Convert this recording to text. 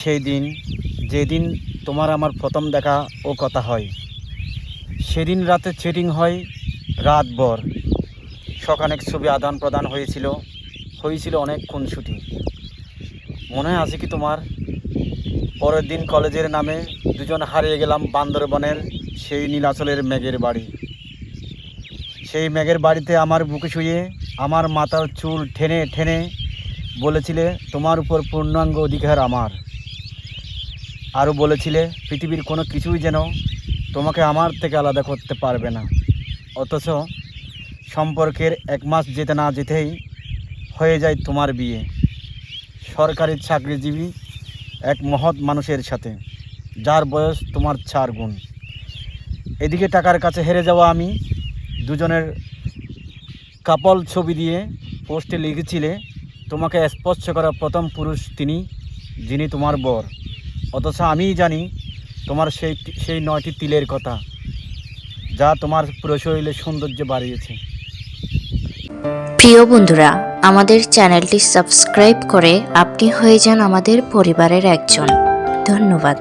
সেই দিন যেদিন তোমার আমার প্রথম দেখা ও কথা হয়, সেদিন রাতে চ্যাটিং হয় রাতভর, সখানেক ছবি আদান প্রদান হয়েছিল অনেক খুনসুটি। মনে আছে কি তোমার? পরের দিন কলেজের নামে দুজন হারিয়ে গেলাম বান্দরবনের সেই নীলাচলের মেঘের বাড়ি। সেই মেঘের বাড়িতে আমার বুকে শুয়ে আমার মাথার চুল টেনে টেনে বলেছিলে তোমার উপর পূর্ণাঙ্গ অধিকার আমার। আরও বলেছিলে পৃথিবীর কোনো কিছুই যেন তোমাকে আমার থেকে আলাদা করতে পারবে না। অথচ সম্পর্কের 1 মাস যেতে না যেতেই হয়ে যায় তোমার বিয়ে সরকারি চাকরিজীবী এক মহৎ মানুষের সাথে, যার বয়স তোমার 4 গুণ। এদিকে টাকার কাছে হেরে যাওয়া আমি। দুজনের কাপল ছবি দিয়ে পোস্টে লিখেছিলে তোমাকে স্পর্শ করা প্রথম পুরুষ তিনি, যিনি তোমার বর। অথচ আমিই জানি তোমার সেই 9টি তিলের কথা, যা তোমার পুরো শরীরে সৌন্দর্য বাড়িয়েছে। প্রিয় বন্ধুরা, আমাদের চ্যানেলটি সাবস্ক্রাইব করে আপনি হয়ে যান আমাদের পরিবারের একজন। ধন্যবাদ।